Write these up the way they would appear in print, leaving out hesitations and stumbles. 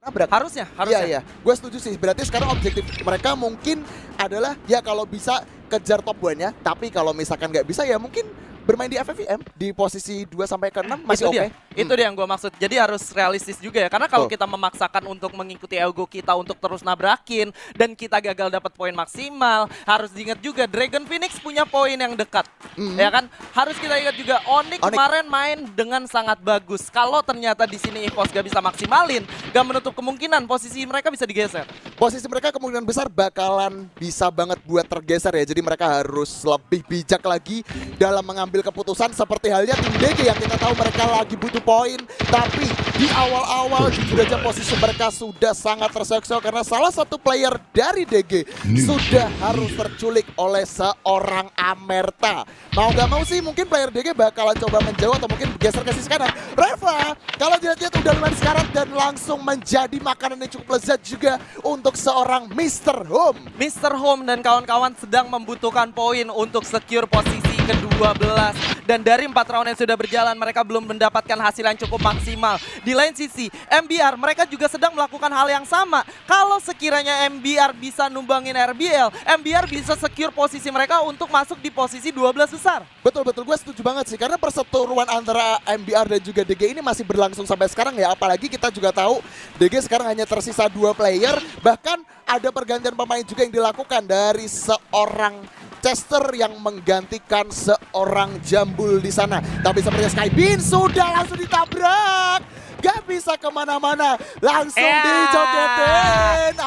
nabrak. Harusnya. Iya. Gue setuju sih. Berarti sekarang objektif mereka mungkin adalah ya kalau bisa kejar top 1-nya, tapi kalau misalkan nggak bisa ya mungkin bermain di FFVM di posisi 2 sampai ke 6 masih oke. Itu dia yang gue maksud. Jadi harus realistis juga ya. Karena kalau kita memaksakan untuk mengikuti ego kita untuk terus nabrakin dan kita gagal dapat poin maksimal, harus diingat juga Dragon Phoenix punya poin yang dekat. Ya kan? Harus kita ingat juga Onyx kemarin main dengan sangat bagus. Kalau ternyata di sini EVOS gak bisa maksimalin, gak menutup kemungkinan posisi mereka bisa digeser. Posisi mereka kemungkinan besar bakalan bisa banget buat tergeser ya. Jadi mereka harus lebih bijak lagi dalam mengambil keputusan, seperti halnya tim DG yang kita tahu mereka lagi butuh poin, tapi di awal-awal jujur aja posisi mereka sudah sangat terseok-seok karena salah satu player dari DG sudah harus terculik oleh seorang Amerta. Mau gak mau sih mungkin player DG bakalan coba menjauh atau mungkin geser ke sisi kanan. Reva kalau dilihat-lihat udah lumayan sekarat dan langsung menjadi makanan yang cukup lezat juga untuk seorang Mr. Home. Mr. Home dan kawan-kawan sedang membutuhkan poin untuk secure posisi ke-12. Dan dari 4 round yang sudah berjalan, mereka belum mendapatkan hasil yang cukup maksimal. Di lain sisi, MBR mereka juga sedang melakukan hal yang sama. Kalau sekiranya MBR bisa numbangin RBL, MBR bisa secure posisi mereka untuk masuk di posisi 12 besar. Betul-betul, gue setuju banget sih. Karena perseteruan antara MBR dan juga DG ini masih berlangsung sampai sekarang ya. Apalagi kita juga tahu DG sekarang hanya tersisa 2 player. Bahkan ada pergantian pemain juga yang dilakukan dari seorang Chester yang menggantikan seorang Jambul di sana. Tapi sepertinya Skybin sudah langsung ditabrak. Gak bisa kemana-mana. Langsung dijogetin.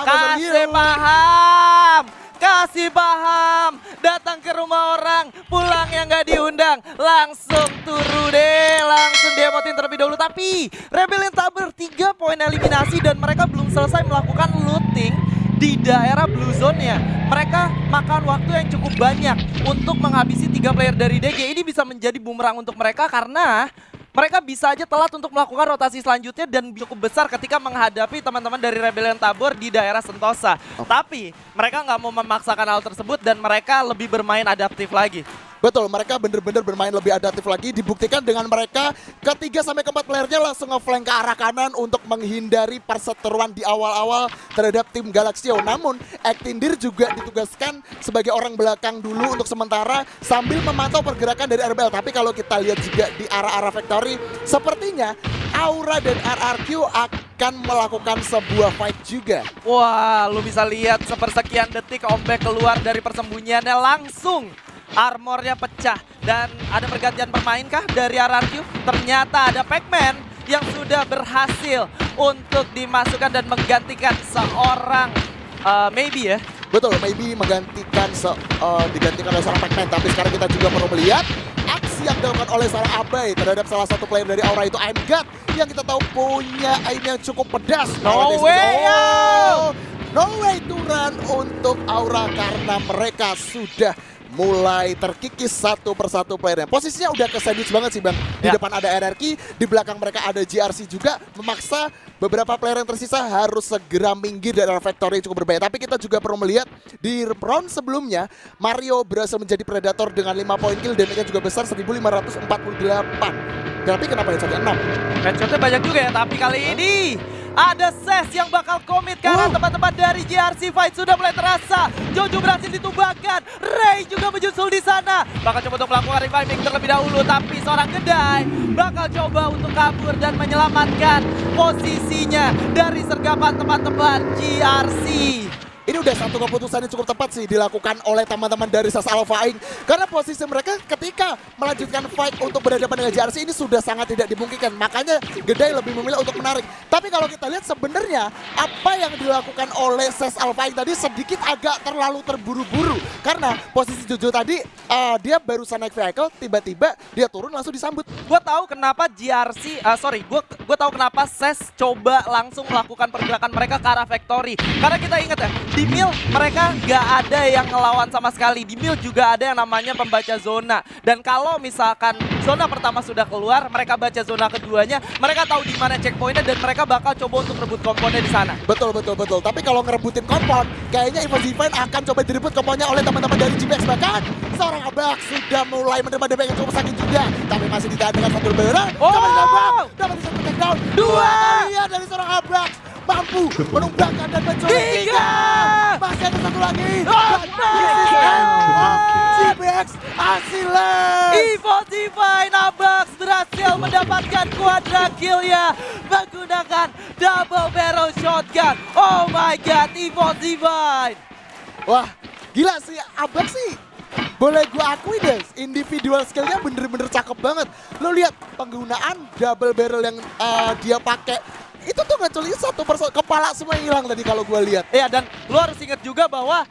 Kasih paham. Datang ke rumah orang, pulang yang gak diundang. Langsung turu deh. Langsung diemotin terlebih dahulu. Tapi Rebellion Tabur 3 poin eliminasi dan mereka belum selesai melakukan looting di daerah blue zone-nya. Mereka makan waktu yang cukup banyak untuk menghabisi 3 player dari DG. Ini bisa menjadi bumerang untuk mereka karena mereka bisa aja telat untuk melakukan rotasi selanjutnya dan cukup besar ketika menghadapi teman-teman dari Rebellion Tabor di daerah Sentosa. Tapi mereka nggak mau memaksakan hal tersebut dan mereka lebih bermain adaptif lagi. Betul, mereka bener-bener bermain lebih adaptif lagi. Dibuktikan dengan mereka ke-3 sampai ke-4 playernya langsung nge-flank ke arah kanan untuk menghindari perseteruan di awal-awal terhadap tim Galaxio. Namun, Actindir juga ditugaskan sebagai orang belakang dulu untuk sementara sambil memantau pergerakan dari RBL. Tapi kalau kita lihat juga di arah-arah Factory, sepertinya Aura dan RRQ akan melakukan sebuah fight juga. Wah, lu bisa lihat sepersekian detik Ombek keluar dari persembunyiannya langsung. Armornya pecah dan ada pergantian pemain kah dari RRQ? Ternyata ada Pac-Man yang sudah berhasil untuk dimasukkan dan menggantikan seorang Maybe ya. Betul, Maybe menggantikan digantikan oleh seorang Pac-Man. Tapi sekarang kita juga perlu melihat aksi yang dilakukan oleh seorang Abai terhadap salah satu player dari Aura itu Aimgat yang kita tahu punya aim yang cukup pedas. No way to run untuk Aura karena mereka sudah mulai terkikis satu persatu playernya. Posisinya udah ke sandwich banget sih Bang. Di depan ada RRQ, di belakang mereka ada GRC juga. Memaksa beberapa player yang tersisa harus segera minggir dari Factory cukup berbahaya. Tapi kita juga perlu melihat di round sebelumnya Mario berhasil menjadi predator dengan 5 poin kill. Damage-nya juga besar 1548. Tapi kenapa headshotnya 6? Headshotnya banyak juga ya, tapi kali ini ada Ses yang bakal komit karena teman-teman dari GRC Fight sudah mulai terasa. Jojo berhasil ditumbangkan, Ray juga menyusul di sana. Bakal coba untuk melakukan reviving terlebih dahulu, tapi seorang Gedai bakal coba untuk kabur dan menyelamatkan posisinya dari sergapan teman-teman GRC. Ini udah satu keputusan yang cukup tepat sih dilakukan oleh teman-teman dari SAS Alpha Inc. Karena posisi mereka ketika melanjutkan fight untuk berhadapan dengan JRC ini sudah sangat tidak dimungkinkan. Makanya Gedai lebih memilih untuk menarik. Tapi kalau kita lihat sebenarnya apa yang dilakukan oleh SAS Alpha Inc tadi sedikit agak terlalu terburu-buru. Karena posisi Jojo tadi dia barusan naik vehicle, tiba-tiba dia turun langsung disambut. Gue tahu kenapa GRC, gue tahu kenapa SES coba langsung melakukan pergerakan mereka ke arah Factory. Karena kita ingat ya, di Mil mereka nggak ada yang ngelawan sama sekali. Di Mil juga ada yang namanya pembaca zona. Dan kalau misalkan zona pertama sudah keluar, mereka baca zona keduanya, mereka tahu di mana checkpointnya dan mereka bakal coba untuk rebut komponnya di sana. Betul. Tapi kalau ngerebutin kompon, kayaknya Evil Divine akan coba direbut komponnya oleh teman-teman dari GBX. Bahkan seorang Abak sudah mulai menerima damage yang cukup sakit juga. Tapi masih ditahan dengan satu berat. Dapat satu takedown. 2 dari seorang Abak. mampu menumbangkan dan menculik 3. Masih ada satu lagi. GBX Asiles. Evo Divine Abax berhasil mendapatkan quadra kill ya menggunakan double barrel shotgun. Oh my god, Evo Divine. Wah, gila sih, Abax sih. Boleh gue akui deh, individual skillnya bener-bener cakep banget. Lo lihat penggunaan double barrel yang dia pakai. Itu tuh ngeculik satu persatu, kepala semua hilang tadi kalau gue lihat. Iya, dan lo harus ingat juga bahwa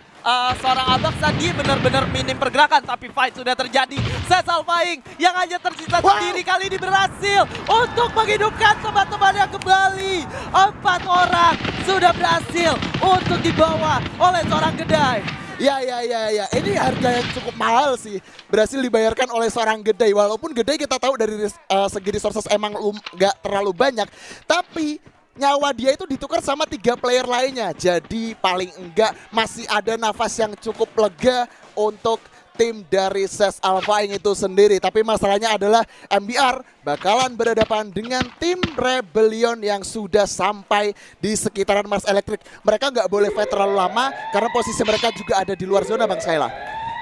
seorang Abax tadi benar-benar minim pergerakan, tapi fight sudah terjadi. Cesar Vying yang hanya tersisa sendiri kali ini berhasil untuk menghidupkan teman-temannya kembali. 4 orang sudah berhasil untuk dibawa oleh seorang Gedai. Ya. Ini harga yang cukup mahal sih. Berhasil dibayarkan oleh seorang Gedai. Walaupun Gedai kita tahu dari segi resources emang nggak terlalu banyak. Tapi nyawa dia itu ditukar sama 3 player lainnya. Jadi paling enggak masih ada nafas yang cukup lega untuk tim dari Cesar Vying itu sendiri. Tapi masalahnya adalah MBR bakalan berhadapan dengan tim Rebellion yang sudah sampai di sekitaran Mars Electric. Mereka nggak boleh fight terlalu lama karena posisi mereka juga ada di luar zona, Bang Skyla.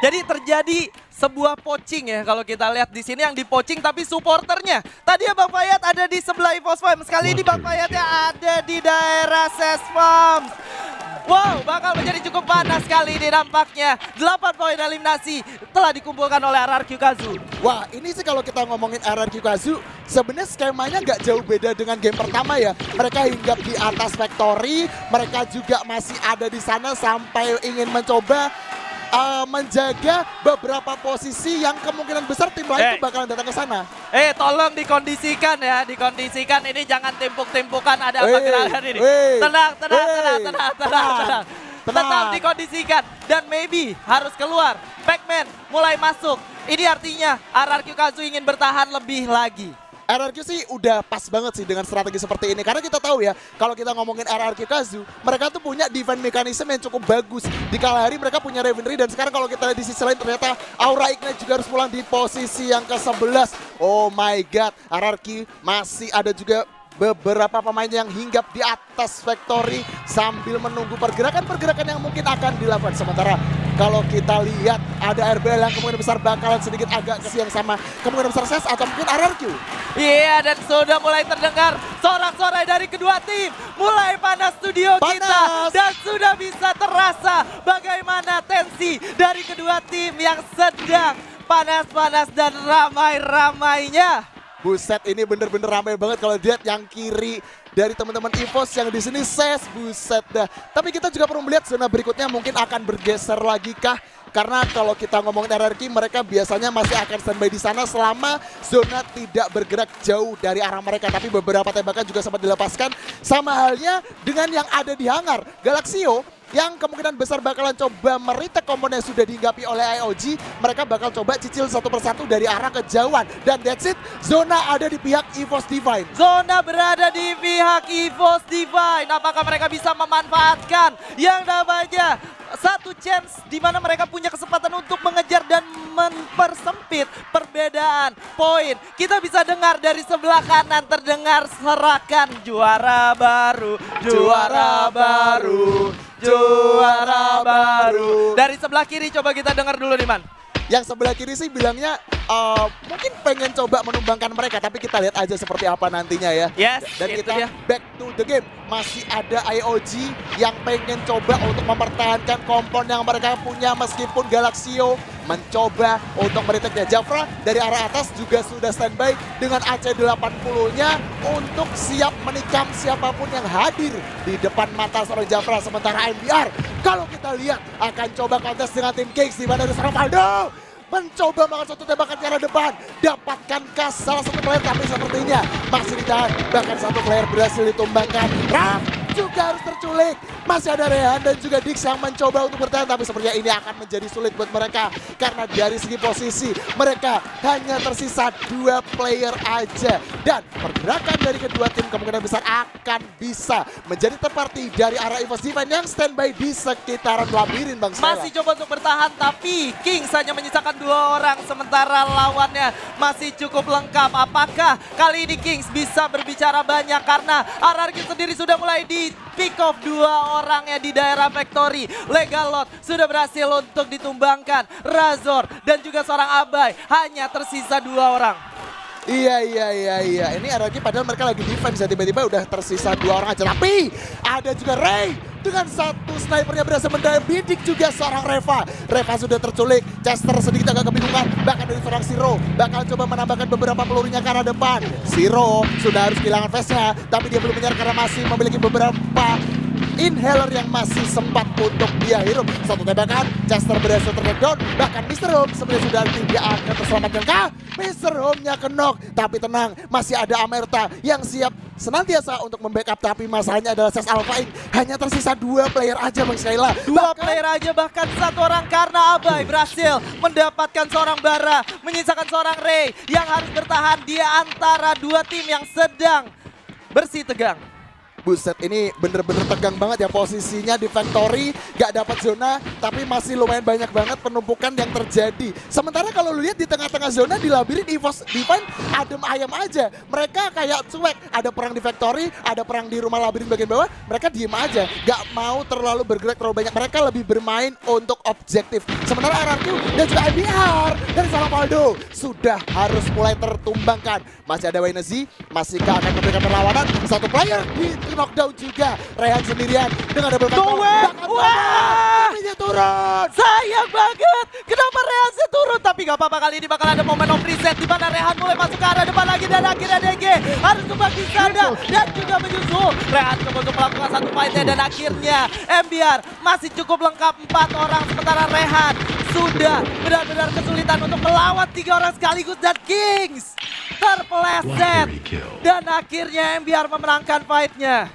Jadi terjadi sebuah poaching ya kalau kita lihat di sini, yang dipoaching tapi supporternya. Tadi ya Bang Fayat ada di sebelah EVOS Farms. Kali ini Bang Fayatnya ada di daerah CES Farms. Wow, bakal menjadi cukup panas kali ini nampaknya. 8 poin eliminasi telah dikumpulkan oleh RRQ Kazu. Wah, ini sih kalau kita ngomongin RRQ Kazu, sebenarnya skemanya nggak jauh beda dengan game pertama ya. Mereka hinggap di atas factory, mereka juga masih ada di sana sampai ingin mencoba menjaga beberapa posisi yang kemungkinan besar tim lain itu bakalan datang ke sana. Tolong dikondisikan ya, dikondisikan ini jangan timpuk-timpukan ada apa gerakan ini. Tenang. Tetap dikondisikan dan maybe harus keluar. Pac-Man mulai masuk. Ini artinya RRQ Kazu ingin bertahan lebih lagi. RRQ sih udah pas banget sih dengan strategi seperti ini. Karena kita tahu ya, kalau kita ngomongin RRQ Kazu, mereka tuh punya defense mechanism yang cukup bagus. Di kala hari mereka punya Revenry, dan sekarang kalau kita lihat di sisi lain ternyata Aura Ignite juga harus pulang di posisi yang ke-11. Oh my god, RRQ masih ada juga beberapa pemain yang hinggap di atas factory sambil menunggu pergerakan-pergerakan yang mungkin akan dilakukan. Sementara kalau kita lihat ada RBL yang kemungkinan besar bakalan sedikit agak ke siang sama kemungkinan besar CES atau mungkin RRQ. Iya, dan sudah mulai terdengar sorak-sorai dari kedua tim. Mulai panas studio kita dan sudah bisa terasa bagaimana tensi dari kedua tim yang sedang panas-panas dan ramai-ramainya. Buset, ini bener-bener ramai banget kalau lihat yang kiri dari teman-teman EVOS yang di sini CES, buset dah. Tapi kita juga perlu melihat zona berikutnya mungkin akan bergeser lagi kah? Karena kalau kita ngomongin RRQ, mereka biasanya masih akan standby di sana selama zona tidak bergerak jauh dari arah mereka. Tapi beberapa tembakan juga sempat dilepaskan. Sama halnya dengan yang ada di hangar Galaxio, yang kemungkinan besar bakalan coba meritek komponen yang sudah dihinggapi oleh IOG. Mereka bakal coba cicil satu persatu dari arah kejauhan. Dan that's it, zona ada di pihak EVOS Divine. Zona berada di pihak EVOS Divine. Apakah mereka bisa memanfaatkan yang namanya satu chance di mana mereka punya kesempatan untuk mengejar dan mempersempit perbedaan poin. Kita bisa dengar dari sebelah kanan terdengar serakan juara baru, juara baru, juara baru. Dari sebelah kiri coba kita dengar dulu nih, Man. Yang sebelah kiri sih bilangnya mungkin pengen coba menumbangkan mereka, tapi kita lihat aja seperti apa nantinya ya. Yes, dan itu kita dia. Back to the game. Masih ada IOG yang pengen coba untuk mempertahankan kompon yang mereka punya meskipun Galaxio mencoba untuk meriteknya. Jafra dari arah atas juga sudah standby dengan AC80-nya untuk siap menikam siapapun yang hadir di depan mata seorang Jafra. Sementara MBR kalau kita lihat akan coba kontes dengan tim Kings di mana ada seorang Valdo mencoba makan satu tembakan ke arah depan, dapatkan kas salah satu player, tapi sepertinya masih ditahan. Bahkan satu player berhasil ditumbangkan. Ram juga harus terculik. Masih ada Rehan dan juga Dix yang mencoba untuk bertahan, tapi sepertinya ini akan menjadi sulit buat mereka karena dari segi posisi mereka hanya tersisa 2 player aja. Dan pergerakan dari kedua tim kemungkinan besar akan bisa menjadi terparti dari arah EVOS Divine yang standby di sekitaran labirin, Bang Sela. Masih coba untuk bertahan, tapi Kings hanya menyisakan 2 orang sementara lawannya masih cukup lengkap. Apakah kali ini Kings bisa berbicara banyak karena RRQ sendiri sudah mulai di pick off 2 orangnya di daerah factory. Legalot sudah berhasil untuk ditumbangkan. Razor dan juga seorang Abai, hanya tersisa 2 orang. Iya. Ini RRQ padahal mereka lagi defense ya, tiba-tiba udah tersisa 2 orang aja. Tapi ada juga Ray dengan 1 snipernya berhasil mendabidik juga seorang Reva. Reva sudah terculik, Chester sedikit agak kebingungan. Bahkan dari seorang Zero bakal coba menambahkan beberapa pelurunya ke arah depan. Zero sudah harus kehilangan face-nya, tapi dia belum menyerah karena masih memiliki beberapa inhaler yang masih sempat untuk dia hirup. 1 tembakan, Chester berhasil terdown. Bahkan Mr. Home sebenarnya sudah tidak akan terselamatkan kah? Mr. Home-nya kenok, tapi tenang, masih ada Amerta yang siap senantiasa untuk membackup. Tapi masalahnya adalah Ses Alpha Inc. hanya tersisa 2 player aja Bang Skyla. 2 player aja, bahkan 1 orang karena Abai berhasil mendapatkan seorang Bara, menyisakan seorang Ray yang harus bertahan di antara 2 tim yang sedang bersih tegang. Buset, ini bener-bener tegang banget ya posisinya di Factory. Gak dapat zona, tapi masih lumayan banyak banget penumpukan yang terjadi. Sementara kalau lu lihat di tengah-tengah zona di labirin EVOS Divine adem ayam aja. Mereka kayak cuek, ada perang di Factory, ada perang di rumah labirin bagian bawah. Mereka diem aja, gak mau terlalu bergerak terlalu banyak. Mereka lebih bermain untuk objektif. Sementara RRQ dan juga IBR dari Salapaldo sudah harus mulai tertumbangkan. Masih ada Wainazi, masih akan memberikan perlawanan. 1 player di knockdown juga. Rehan sendirian dengan double tap. Wah! Dia turun. Sayang banget. Kenapa Rehan turun? Tapi gak apa-apa, kali ini bakal ada momen of reset di mana Rehan mulai masuk ke arah depan lagi dan akhirnya DG harus kembali di sana dan juga menyusul. Rehan coba untuk melakukan 1 fight dan akhirnya MBR masih cukup lengkap 4 orang, sementara Rehan sudah benar-benar kesulitan untuk melawan 3 orang sekaligus dan Kings terpeleset dan akhirnya MBR memenangkan fight-nya.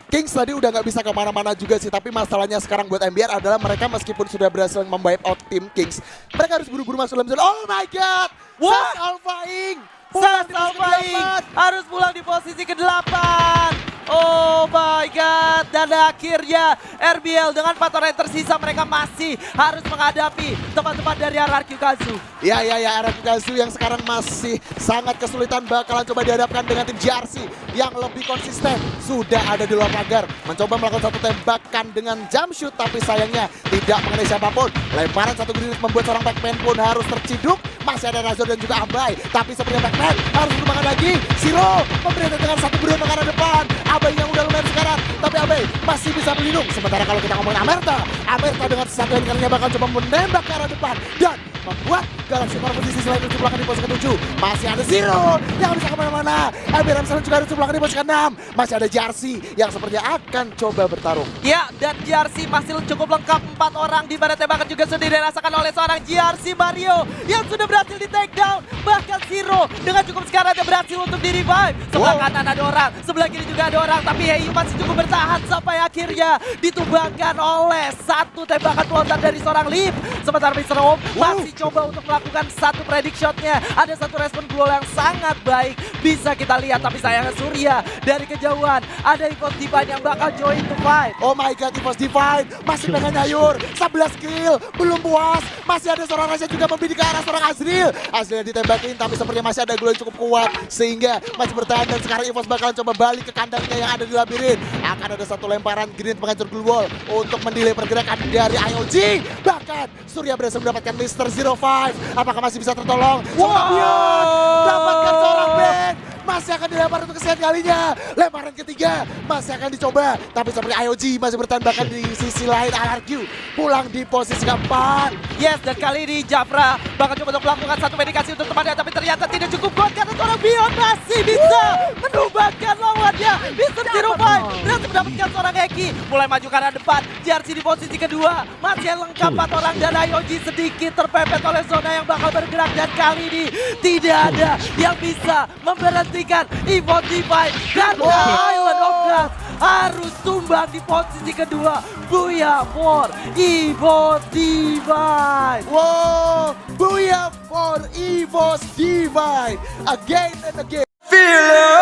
Kings tadi udah nggak bisa kemana-mana juga sih, tapi masalahnya sekarang buat MBR adalah mereka meskipun sudah berhasil memwipe out tim Kings, mereka harus buru-buru masuk dalam zona. Oh my god, Wah! Ses Alpha Inc. Ses Alpha Inc. harus pulang di posisi ke-8. Oh my god, dan akhirnya RBL dengan 4 orang yang tersisa mereka masih harus menghadapi teman-teman dari RRQ Kazu. Ya, RRQ Kazu yang sekarang masih sangat kesulitan bakalan coba dihadapkan dengan tim JRC yang lebih konsisten. Sudah ada di luar pagar, mencoba melakukan 1 tembakan dengan jump shoot, tapi sayangnya tidak mengenai siapapun. Lemparan 1 grenade membuat seorang backman pun harus terciduk. Masih ada Razor dan juga Abai, tapi sepertinya backman harus bermain lagi. Zero memberikan dengan 1 beruang ke arah depan. Abai yang udah lumayan sekarang, tapi Abai masih bisa melindung. Sementara kalau kita ngomongin Amerta dengan satu kalinya bakal coba menembak ke arah depan dan membuat Galaxy Core posisi selain itu belakang di posisi ke-7. Masih ada Zero yang bisa kemana-mana. MBR juga harus belakang di posisi ke-6. Masih ada JRC yang sepertinya akan coba bertarung. Ya, dan JRC masih cukup lengkap 4 orang, di mana tembakan juga sudah dirasakan oleh seorang JRC Mario yang sudah berhasil di take down. Bahkan Zero dengan cukup sekarang dia berhasil untuk di revive. Sebelah kanan ada orang, sebelah kiri juga ada orang, tapi Heiyu masih cukup bertahan sampai akhirnya ditumbangkan oleh 1 tembakan pelontar dari seorang Lip. Sementara Mr. Home masih coba untuk melakukan 1 predict shotnya. Ada 1 respon global yang sangat baik bisa kita lihat, tapi sayangnya Surya dari kejauhan ada EVOS Divine yang bakal join to fight. Oh my god, EVOS Divine masih pengen nyayur. 11 kill, belum puas. Masih ada seorang Raja juga membidik ke arah seorang Azril. Azril ditembakin, tapi sepertinya masih ada glow yang cukup kuat sehingga masih bertahan. Dan sekarang EVOS bakalan coba balik ke kandangnya yang ada di labirin. Akan ada 1 lemparan grenade penghancur glue wall untuk mendelay pergerakan dari IOG. Bahkan Surya berhasil mendapatkan Mr. 05. Apakah masih bisa tertolong? Dapatkan seorang Ben. Masih akan dilempar untuk kesekian kalinya. Lemparan ketiga masih akan dicoba, tapi seperti IOG masih bertahan. Bahkan di sisi lain RRQ pulang di posisi keempat. Yes, dan kali ini Jafra bakal coba untuk melakukan 1 medikasi untuk temannya, tapi ternyata tidak cukup kuat karena seorang Bion masih bisa menumbangkan lawannya. Mr. 05 berhasil mendapatkan seorang Eki, mulai maju ke arah depan. JRC di posisi kedua, masih lengkap 4 orang, dan IOG sedikit terpepet oleh zona yang bakal bergerak. Dan kali ini tidak ada yang bisa memberhentikan EVOS Divine, dan Island of God harus tumbang di posisi kedua. Booyah for EVOS Divine. Wow, booyah for EVOS Divine again and again. Feel it.